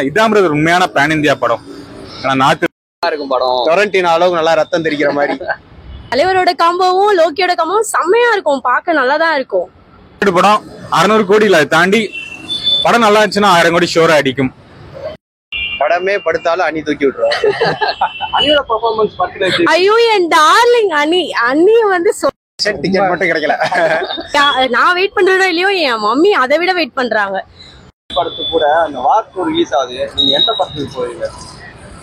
இதான் உண்மையான pan India படம். நாட்டு இருக்கும் படம். டொரண்டினோ அளவுக்கு நல்லா ரத்தம் தெரிக்கிற மாதிரி. தலைவரோட காம்போவும் லோக்கியோட காம்போவும் செம்மையா இருக்கும், பார்க்க நல்லா தான் இருக்கும். படம் 600 கோடியில தாண்டி படம் நல்லா இருந்துச்சுன்னா 1000 கோடி ஷோரா அடிக்கும். படமே படுத்தாலும் அணி தூக்கி விட்டுருவோம். அணியோட பெர்ஃபார்மன்ஸ் ஐயோ என் டார்லிங் அண்ணி வந்து டிக்கெட் மட்டும் கிடைக்கல. நான் வெயிட் பண்றதோ இல்லையோ என் மம்மி அதை விட வெயிட் பண்றாங்க. படத்துக்கு கூட அந்த வார் 2 ரிலீஸ் ஆகுது. நீங்க எந்த படத்துக்கு போவீங்க?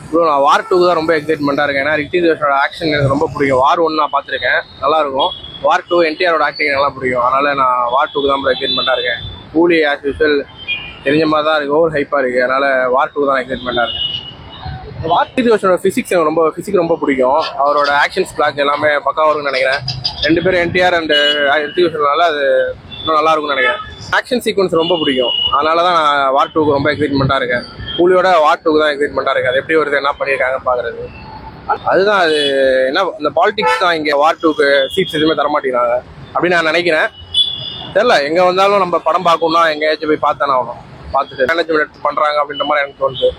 ப்ரோ நான் வார் 2 தான் ரொம்ப எக்ஸைட்மெண்டா இருக்கேன். ஏன்னா ரித்திக் ரோஷனோட ஆக்ஷன் எனக்கு ரொம்ப பிடிக்கும். வார் 1 நான் பார்த்துருக்கேன், நல்லா இருக்கும். வார் 2 என்டிஆரோட ஆக்டிங் நல்லா பிடிக்கும். அதனால நான் வார் 2 தான் ரொம்ப எக்ஸைட்மெண்டா இருக்கேன். கூலி ஆஸ் யூஷுவல் தெரிஞ்ச மாதிரி தான் இருக்கு, ஓவர் ஹைப்பா இருக்கு. அதனால வார் 2 தான் எக்ஸைட்மெண்டா இருக்கேன். ரித்திக் ரோஷனோட ஃபிசிக்ஸ் ரொம்ப பிடிக்கும். அவரோட ஆக்ஷன்ஸ் பிளாக் எல்லாமே பக்காவாக இருக்கும்னு நினைக்கிறேன். 2 பேரும் என்டிஆர் அண்ட் ரித்திக் ரோஷனால அது இன்னும் நல்லா இருக்கும்னு நினைக்கிறேன். ஆக்ஷன் சீக்வன்ஸ் ரொம்ப பிடிக்கும். அதனால தான் நான் வார் 2க்கு ரொம்ப எக்ஸைட்மெண்ட்டாக இருக்கேன். கூலியோட வார் 2க்கு தான் எக்ஸைட்மெண்ட்டாக இருக்குது. அது எப்படி வருது, என்ன பண்ணியிருக்காங்க பார்க்குறது. அதுதான் அது என்ன இந்த பாலிடிக்ஸ் தான். இங்கே வார் 2க்கு சீட்ஸ் எதுவுமே தரமாட்டேங்கிறாங்க அப்படின்னு நான் நினைக்கிறேன். தெரில, எங்கே வந்தாலும் நம்ம படம் பார்க்கணும்னா எங்கேயாச்சும் போய் பார்த்தானே ஆகணும். பார்த்துட்டு மேனேஜ்மெண்ட் எடுத்து பண்ணுறாங்க அப்படின்ற மாதிரி எனக்கு தோணுது.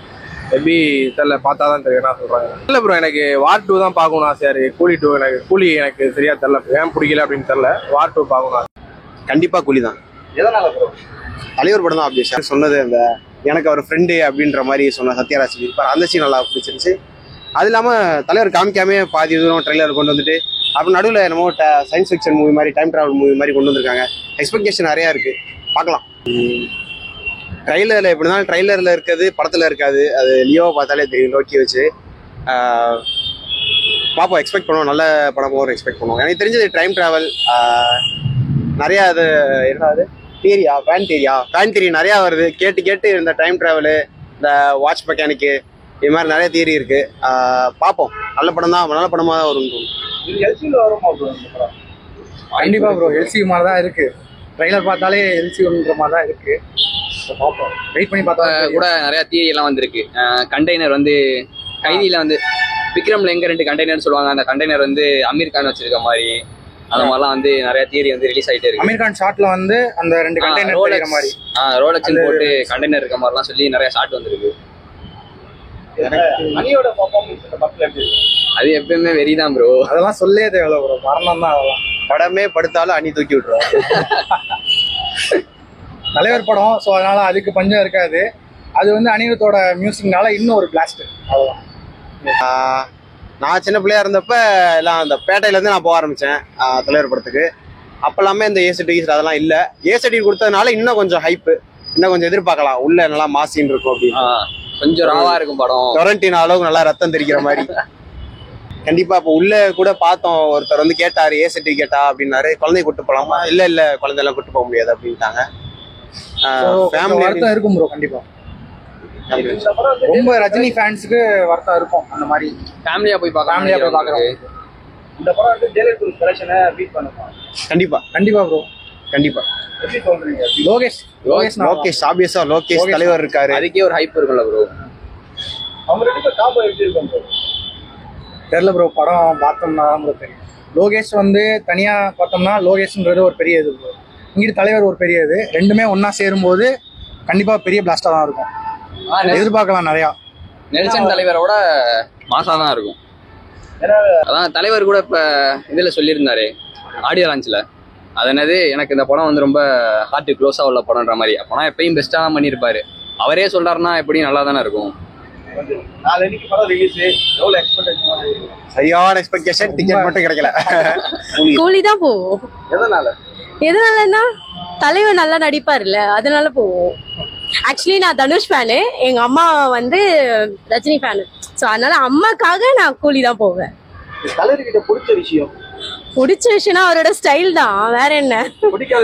எப்படி தெரில, பார்த்தா தான் தெரியும் என்ன சொல்கிறாங்க. இல்லை ப்ரோ, எனக்கு வார் 2 தான் பார்க்கணும் ஆசையாக இருக்குது. கூலி எனக்கு சரியா தெரில, ஏன் பிடிக்கல அப்படின்னு தெரில. வார் 2 பார்க்கணும். கண்டிப்பா கூலி தான். எதனால ப்ரோ? தலைவர் படம் தான் அப்படி சொன்னது. அந்த எனக்கு அவர் ஃப்ரெண்டு அப்படின்ற மாதிரி சொன்ன சத்யராஜ் அந்த சீன் நல்லா பிடிச்சிருந்துச்சு. அது இல்லாமல் தலைவர் காமிக்காமே பாதி தூரம் ட்ரெய்லர் கொண்டு வந்துட்டு அப்புறம் நடுவில் என்னமோ சயின்ஸ் ஃபிக்ஷன் மூவி மாதிரி, டைம் ட்ராவல் மூவி மாதிரி கொண்டு வந்திருக்காங்க. எக்ஸ்பெக்டேஷன் நிறையா இருக்குது, பார்க்கலாம். ட்ரெய்லரில் எப்படி தான் ட்ரெய்லரில் இருக்கிறது படத்தில் இருக்காது. அது லியோவை பார்த்தாலே தெரியும். லோக்கி வச்சு பார்ப்போம், எக்ஸ்பெக்ட் பண்ணுவோம். நல்ல படமும் ஒரு எக்ஸ்பெக்ட் பண்ணுவோம். எனக்கு தெரிஞ்சது டைம் ட்ராவல் நிறையா. அது என்னது ஃபேன் தியரி நிறையா வருது. கேட்டு இந்த டைம் ட்ராவலு, இந்த வாட்ச் மெக்கானிக்கு, இது மாதிரி நிறைய தியரி இருக்கு. பார்ப்போம். நல்ல படமாக தான் வரும். கண்டிப்பா ப்ரோ, எல்சி மாதிரி தான் இருக்கு. ட்ரைலர் பார்த்தாலே எல்சின்ற மாதிரி தான் இருக்கு. பார்ப்போம், வெயிட் பண்ணி பார்த்தா கூட நிறைய தியரி எல்லாம் வந்திருக்கு. கண்டெய்னர் வந்து கைதியில வந்து விக்ரம்ல எங்க 2 கண்டெய்னர் சொல்லுவாங்க, அந்த கண்டெய்னர் வந்து அமீர் கான் வச்சிருக்க மாதிரி, அந்த மாதிரிலாம் வந்து நிறைய தியரி வந்து ரிலீஸ் ஆயிட்டே இருக்கு. அமீர் கான் ஷாட்ல வந்து அந்த 2 கண்டெய்னர் இருக்கிற மாதிரி, ரோலக்ஸ் போட்டு கண்டெய்னர் இருக்க மாதிரிலாம் சொல்லி நிறைய ஷாட் வந்திருக்கு. அணியோட பெர்ஃபார்மன்ஸ் இந்த படத்துல எப்படி இருக்கு? அது எப்பவுமே வெறிதான் ப்ரோ. அதெல்லாம் சொல்லே தேவையில்ல ப்ரோ, மரணம் தான் அதெல்லாம். படமே படுத்தாலும் அணி தூக்கி விட்டுருவோம். தலைவர் படம், ஸோ அதனால அதுக்கு பஞ்சம் இருக்காது. அது வந்து அனிருத்தோட மியூசிக்னால இன்னும் ஒரு பிளாஸ்ட். அவ்வளோதான். நான் சின்ன பிள்ளையா இருந்தப்ப எல்லாம் அந்த பேட்டையிலேருந்து நான் போக ஆரம்பித்தேன் தலைவர் படத்துக்கு. அப்போல்லாமே இந்த ஏசி டிக்கெட் அதெல்லாம் இல்லை. ஏசி டிக்கெட் கொடுத்ததுனால இன்னும் கொஞ்சம் ஹைப்பு, இன்னும் கொஞ்சம் எதிர்பார்க்கலாம். உள்ள நல்லா மாசின்னு இருக்கும் அப்படின்னு. கொஞ்சம் ராவா இருக்கும் படம். டொரண்டினோ அளவுக்கு நல்லா ரத்தம் தெரிக்கிற மாதிரி. கண்டிப்பா இப்போ உள்ள கூட பார்த்தோம். ஒருத்தர் வந்து கேட்டாரு ஏசி டிக்கெட்டா அப்படின்னாரு. குழந்தைய கூட்டு போகலாமா? இல்ல குழந்தையெல்லாம் கூட்டு போக முடியாது அப்படின்ட்டாங்க. வருத்தம் இருக்கும் ப்ரோ, கண்டிப்பா. ரொம்ப ரஜினி ஃபேன்ஸுக்கு வருத்தம் இருக்கும். அந்த மாதிரி ஃபேமிலியா போய் பார்க்கலாம். இந்த படம் வந்து ஜெயலலிதா கலெக்ஷனை பீட் பண்ணுமா? கண்டிப்பா ப்ரோ, கண்டிப்பா. எப்படி சொல்றீங்க? லோகேஷ் ஆப்வியஸா லோகேஷ் தலைவர் இருக்காரு. அதுக்கே ஒரு ஹைப் இருக்கும்ல ப்ரோ. அவங்க 2 பேரும் காம்போ எப்படி இருக்கும் ப்ரோ? தெரியல ப்ரோ, படம் பார்த்தோம்னா தான் ப்ரோ தெரியும். லோகேஷ் வந்து தனியா பார்த்தோம்னா லோகேஷ்ன்றது ஒரு பெரிய இது ப்ரோ. இங்கிட்டு தலைவர் ஒரு பெரிய இது. ரெண்டுமே ஒன்னா சேரும்போது கண்டிப்பா பெரிய பிளாஸ்டா தான் இருக்கும். எதிர்பார்க்கலாம் நிறையா. நெல்சன் தலைவரோட மாசா தான் இருக்கும். அதான் தலைவர் கூட இப்ப இதுல சொல்லியிருந்தாரு ஆடியோ லான்ச்ல. அது என்னது, எனக்கு இந்த படம் வந்து ரொம்ப ஹார்ட் க்ளோஸா உள்ள படம்ன்ற மாதிரி. அப்பனா எப்பயும் பெஸ்டா தான் பண்ணியிருப்பாரு. அவரே சொல்றாருன்னா எப்படி நல்லா தானே இருக்கும். சரியான எக்ஸ்பெக்டேஷன், டிக்கெட் மட்டும் கிடைக்கல. கூலி தான் போவோம். எதனாலன்னா தலைவர் நல்லா நடிப்பாருல்ல, அதனால போவோம். ஆக்சுவலி நான் தனுஷ் ஃபேனு, எங்க அம்மா வந்து ரஜினி ஃபேனு. ஸோ அதனால அம்மாக்காக நான் கூலி தான் போவேன். தலைவர்கிட்ட பிடிச்ச விஷயம்னா அவரோட ஸ்டைல் தான், வேற என்ன. பிடிக்காத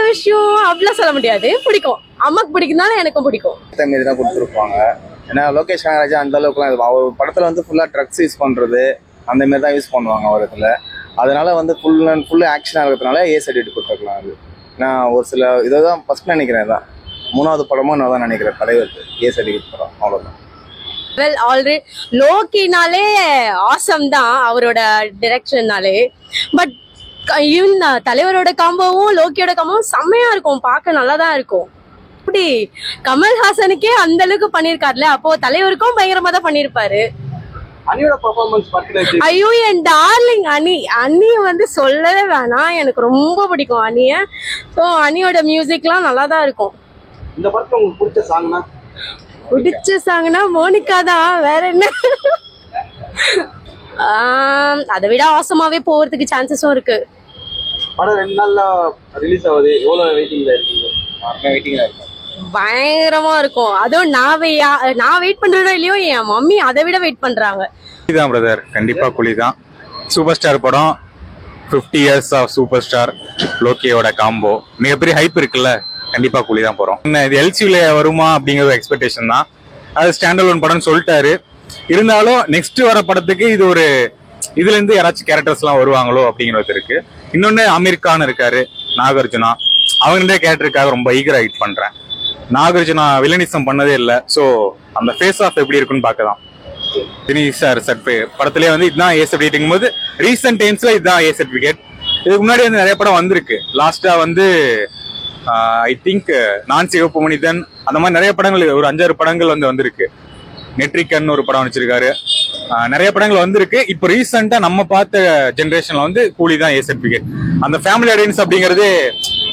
விஷயம் அப்படிலாம் சொல்ல முடியாது. பிடிக்கும், அம்மாக்கு பிடிக்கும்னால எனக்கும் பிடிக்கும். தான் கொடுத்துருப்பாங்க. ஏன்னா லோகேஷ் கனகராஜ் அந்த அளவுக்குலாம் அவர் படத்துல வந்து ஃபுல்லா ட்ரக்ஸ் யூஸ் பண்றது அந்த மாதிரி தான் யூஸ் பண்ணுவாங்க அவர் இதுல. அதனால வந்து ஃபுல் ஆக்ஷனாக இருக்கிறதுனால ஏஸ் எடிட் கொடுத்துருக்கலாம். அது நான் ஒரு சில இதை தான் ஃபர்ஸ்ட் நினைக்கிறேன். தான் 3வது படமும் நான் தான் நினைக்கிறேன் தலைவருக்கு ஏஸ் எடிட் படம். அவ்வளோதான். வெல் ஆல்ரெடி லோக்கினாலே ஆசம் தான் அவரோட டிரெக்ஷன்னாலே. பட் ஈவன் தலைவரோட காம்போவும் லோக்கியோட காம்போவும் செம்மையா இருக்கும், பார்க்க நல்லா தான் இருக்கும். அப்படி கமல்ஹாசனுக்கே அந்த அளவுக்கு பண்ணிருக்காருல, அப்போ தலைவருக்கும் பயங்கரமா தான் பண்ணிருப்பாரு. அனியோட பெர்ஃபார்மன்ஸ் பர்த்டே. ஐயோ என் டார்லிங் அனிய வந்து சொல்லவே வேணாம், எனக்கு ரொம்ப பிடிக்கும் அனிய. ஸோ அனியோட மியூசிக்லாம் நல்லா தான் இருக்கும். இந்த படத்துல உங்களுக்கு பிடிச்ச சாங்னா? பிடிச்ச சாங்னா மோனிகா தான், வேற என்ன. அதை விட ஆசமாவே போறதுக்கு சான்சஸும் இருக்கு. படம் 2 நாள்ல ரிலீஸ் ஆகுது, எவ்வளவு வெயிட்டிங்ல இருக்கீங்க? வெயிட்டிங்ல இருக்கேன். பயங்கரமா இருக்கும். அதுவும் நான் வெயிட் பண்றதோ இல்லையோ, என் மம்மி அதை விட வெயிட் பண்றாங்க. தான் பிரதர், கண்டிப்பா குழி தான். சூப்பர் ஸ்டார் படம், 50 years ஆஃப் சூப்பர் ஸ்டார் லோக்கியோட காம்போ, மிகப்பெரிய ஹைப் இருக்குல்ல, கண்டிப்பா குழி தான் போறோம். இது எல்சியூல வருமா அப்படிங்கிற எக்ஸ்பெக்டேஷன் தான். அது ஸ்டாண்டர்ட் படம் சொல்லிட்டாரு. இருந்தாலும் நெக்ஸ்ட் வர படத்துக்கு இது ஒரு இதுல இருந்து யாராச்சும் கேரக்டர்ஸ் எல்லாம் வருவாங்களோ அப்படிங்கிறது இருக்கு. இன்னொன்னு அமீர் கான் இருக்காரு, நாகார்ஜுனா, அவங்களே கேரக்டருக்காக ரொம்ப ஈகரா வெயிட் பண்றேன். நாகார்ஜுனா வில்லனிசம் பண்ணதே இல்லை, ஸோ அந்த ஃபேஸ் ஆஃப் எப்படி இருக்குன்னு பார்க்கலாம். தினேஷ் சார் படத்திலே வந்து இதுதான் ஏ சர்டிஃபிகேட் போது ரீசெண்ட் டைம்ஸ்ல இதுதான் ஏ சர்டிஃபிகேட். இதுக்கு முன்னாடி வந்து நிறைய படம் வந்திருக்கு. லாஸ்டா வந்து ஐ திங்க் நான் சிவப்பு மனிதன், அந்த மாதிரி நிறைய படங்கள், ஒரு 5-6 படங்கள் வந்து வந்திருக்கு. நெட்ரிக்கன் ஒரு படம் வச்சிருக்காரு, நிறைய படங்கள் வந்திருக்கு. இப்போ ரீசெண்டா நம்ம பார்த்த ஜென்ரேஷன்ல வந்து கூலி தான் ஏ சர்டிஃபிகேட். அந்த ஃபேமிலி ஆடியன்ஸ் அப்படிங்கிறது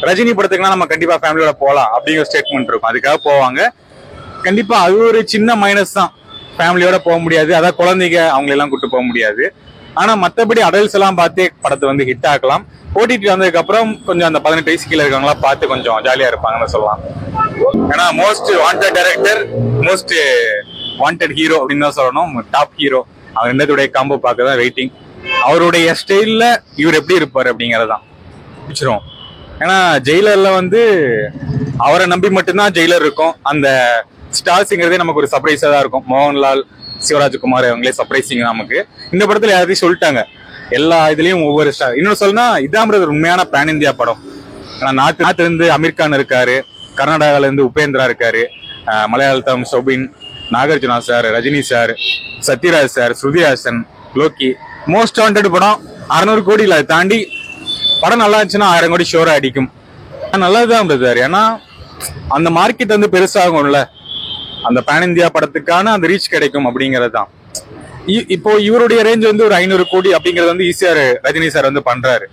ரஜினி படத்துக்குனா நம்ம கண்டிப்பா ஃபேமிலியோட போகலாம் அப்படிங்கிற ஸ்டேட்மெண்ட் இருக்கும், அதுக்காக போவாங்க. கண்டிப்பா அது ஒரு சின்ன மைனஸ் தான், ஃபேமிலியோட போக முடியாது, அதான் குழந்தைங்க அவங்களெல்லாம் கூட்டு போக முடியாது. ஆனா மற்றபடி அடல்ட்ஸ் எல்லாம் பார்த்தே படத்தை வந்து ஹிட் ஆக்கலாம். ஓடிடி வந்ததுக்கு அப்புறம் கொஞ்சம் அந்த 18 வயசு கீழே இருக்கவங்களா பார்த்து கொஞ்சம் ஜாலியா இருப்பாங்கன்னு சொல்லலாம். ஏன்னா most wanted director, most wanted hero அப்படின்னு தான் சொல்லணும். டாப் ஹீரோ, அவர் ரெண்டுடைய காம்போ பார்க்க தான் வெயிட்டிங். அவருடைய ஸ்டைல்ல இவர் எப்படி இருப்பாரு அப்படிங்கறதான் பிடிச்சிரும். ஏன்னா ஜெயிலர்ல வந்து அவரை நம்பி மட்டும்தான் ஜெயிலர் இருக்கும். அந்த ஸ்டார்ஸுங்கிறதே நமக்கு ஒரு சர்ப்ரைஸா தான் இருக்கும். மோகன்லால், சிவராஜ்குமார் அவங்களே சர்ப்ரைசிங் நமக்கு. இந்த படத்துல யாரையும் சொல்லிட்டாங்க, எல்லா இதுலயும் ஒவ்வொரு ஸ்டார். இன்னொன்னு சொல்லனா இதான் உண்மையான பேன் இந்தியா படம். நாட்டுல இருந்து அமீர் கான் இருக்காரு, கர்நாடகால இருந்து உபேந்திரா இருக்காரு, மலையாளத்தம் Soubin, Nagarjuna sir, Rajini sir, Sathyaraj sir, Shruti Haasan, Lokki. Most wanted படம், 600 கோடியில தாண்டி படம் நல்லா இருந்துச்சுன்னா 1000 கோடி ஷோரா அடிக்கும். நல்லதுதான் பிரதர், ஏன்னா அந்த மார்க்கெட் வந்து பெருசாகும்ல, அந்த பேன் இந்தியா படத்துக்கான அந்த ரீச் கிடைக்கும் அப்படிங்கிறது தான். இப்போ இவருடைய ரேஞ்ச் வந்து ஒரு 500 கோடி அப்படிங்கறது வந்து ஈஸியா ரஜினி சார் வந்து பண்றாரு.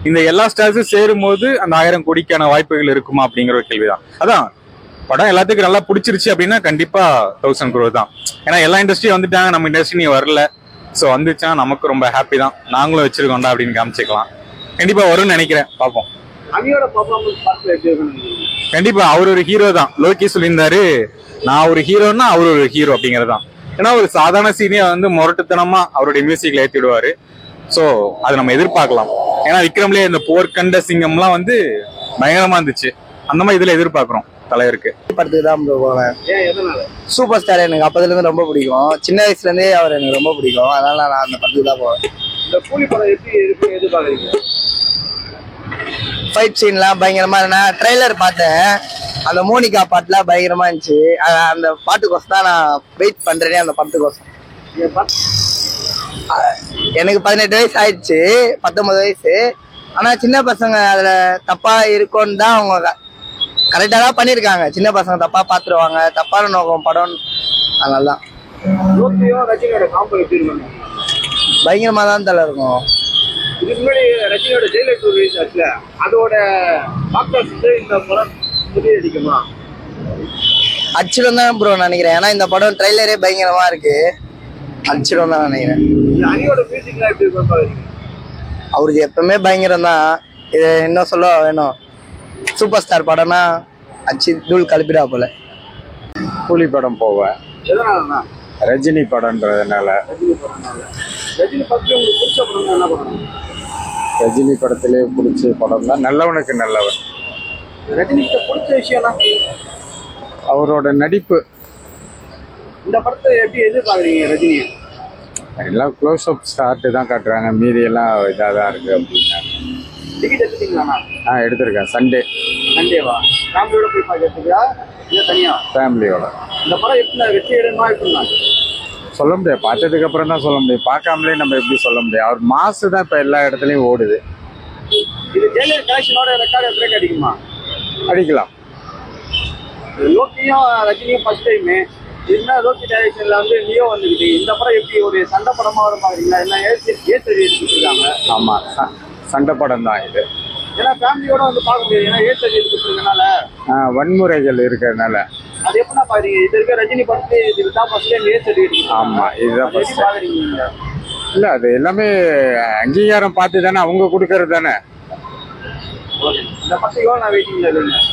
இந்த எல்லா ஸ்டார்ஸும் சேரும் போது அந்த 1000 கோடிக்கான வாய்ப்புகள் இருக்குமா அப்படிங்கிற ஒரு கேள்விதான். அதான் படம் எல்லாத்துக்கும் நல்லா பிடிச்சிருச்சு அப்படின்னா கண்டிப்பா 1000 crore தான். ஏன்னா எல்லா இண்டஸ்ட்ரியும் வந்துட்டாங்க, நம்ம இண்டஸ்ட்ரி நீ வரல. ஸோ வந்துச்சுன்னா நமக்கு ரொம்ப ஹாப்பி தான், நாங்களும் வச்சிருக்கோம்டா அப்படின்னு காமிச்சிக்கலாம். கண்டிப்பா வரும்னு நினைக்கிறேன், பார்ப்போம். கண்டிப்பா அவர் ஒரு ஹீரோ தான். லோகி சொல்லியிருந்தாரு, நான் ஒரு ஹீரோன்னா அவர் ஒரு ஹீரோ அப்படிங்கறதுதான். ஏன்னா ஒரு சாதாரண சீனியா வந்து முரட்டுத்தனமா அவருடைய மியூசிக்ல ஏத்தி விடுவாரு. ஸோ அதை நம்ம எதிர்பார்க்கலாம். ஏன்னா விக்ரம்லயே இந்த போர்க்கண்ட சிங்கம்லாம் வந்து பயங்கரமா இருந்துச்சு, அந்த மாதிரி இதுல எதிர்பார்க்கிறோம் தலைவருக்கு. படத்துக்கு தான் போவேன். சூப்பர் ஸ்டார் எனக்கு அப்பதுல இருந்து ரொம்ப பிடிக்கும். சின்ன வயசுல இருந்தே அவர் எனக்கு ரொம்ப பிடிக்கும், அதனால நான் அந்த படத்துக்கு தான் போவேன். இந்த கூலி படம் எப்படி எதிர்பார்க்குறீங்க? ஃபைட் சீன்லாம் பயங்கரமா இருந்தா. ட்ரெய்லர் பார்த்தேன், அந்த மோனிகா பாட்டுலாம் பயங்கரமா இருந்துச்சு. அந்த பாட்டுக்கோசம் தான் நான் வெயிட் பண்றேனே, அந்த படத்துக்கோசம். எனக்கு 18 வயசு ஆயிடுச்சு, 19 வயசு. ஆனா சின்ன பசங்க அதுல தப்பா இருக்கும்னு தான் அவங்க கரெக்டா தான் பண்ணிருக்காங்க. சின்ன பசங்க தப்பா பாத்துருவாங்க, தப்பான நோக்கம் படம். அதனாலதான் பயங்கரமா தான் தலை இருக்கும். இதுக்கு முன்னாடி ரஜினியோட ஜெயிலர் டூ ரிலீஸ் ஆச்சுல, அதோட பாக்டர்ஸ் இந்த படம் அடிக்குமா? அச்சிடம் தான் ப்ரோ நினைக்கிறேன். ஏன்னா இந்த படம் ட்ரெய்லரே பயங்கரமா இருக்கு, அச்சிடம் தான் நினைக்கிறேன். அனியோட மியூசிக்லாம் எப்படி இருக்கும்? அவருக்கு எப்பவுமே பயங்கரம் தான். இது இன்னும் சொல்ல வேணும், சூப்பர் ஸ்டார் படம்னா அச்சு தூள் கலப்பிடா போல. கூலி படம் போவேன். எதனாலண்ணா? ரஜினி படம்ன்றதுனால. ரஜினி படத்துல உங்களுக்கு பிடிச்ச படம் என்ன படம்? ரஜினி படத்திலே பிடிச்ச படம் தான் நல்லவனுக்கு நல்லவன். ரஜினிக்கு பிடிச்ச விஷயம்னா அவரோட நடிப்பு. இந்த படத்தை எப்படி எதிர்பார்க்குறீங்க? ரஜினி எல்லாம் க்ளோஸ் அப் ஸ்டார்ட் தான் காட்டுறாங்க, மீதி எல்லாம் இதாக தான் இருக்கு அப்படின்னா. டிக்கெட் எடுத்துட்டீங்களா? எடுத்திருக்கேன். சண்டேவா? ஃபேமிலியோட போய் பார்க்கறதுக்கா இல்லை தனியா? ஃபேமிலியோட. இந்த படம் எப்படி வெற்றி எடுமா எப்படின்னா சொல்ல முடியாது, பார்த்ததுக்கு அப்புறம் தான் சொல்ல முடியும். பார்க்காமலே நம்ம எப்படி சொல்ல முடியும்? அவர் மாசு தான் இப்போ எல்லா இடத்துலையும் ஓடுது. இது ஜெயிலர் கலெக்ஷனோட ரெக்கார்டு பிரேக் அடிக்குமா? அடிக்கலாம். லோக்கியும் ரஜினியும் ஃபர்ஸ்ட் டைம் என்ன லோக்கி டைரக்ஷன்ல வந்து லியோ வந்துக்கிட்டு இந்த படம் எப்படி ஒரு சண்டை படமா வரும் பாக்குறீங்களா? என்ன ஏற்றி எடுத்துட்டு இருக்காங்க. ஆமா, சண்டை படம் தான் இது. ஏன்னா ஃபேமிலியோட வந்து பார்க்க முடியாது, ஏன்னா ஏற்றி எடுத்துட்டு இருக்கனால வன்முறைகள் இருக்கிறதுனால. அது எப்படின்னா பாக்குறீங்க? இது இருக்க ரஜினி படத்து இதுதான் ஃபர்ஸ்ட் டைம் ஏற்றி எடுத்து. ஆமா, இதுதான் ஃபர்ஸ்ட் பாக்குறீங்க. இல்ல, அது எல்லாமே அங்கீகாரம் பார்த்து தானே அவங்க கொடுக்கறது தானே. இந்த படத்துக்கு எவ்வளோ நான் வெயிட்டிங்ல இருக்கீங்க?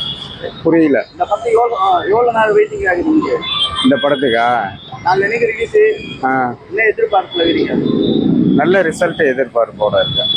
புரியல. இந்த படத்துக்கு எவ்வளோ நாள் வெயிட்டிங் ஆகுறீங்க? இந்த படத்துக்கா நாளைக்கு ரிலீஸ் என்ன எதிர்பார்ப்புல இருக்கீங்க? நல்ல ரிசல்ட் எதிர்பார்ப்போட இருக்கேன்.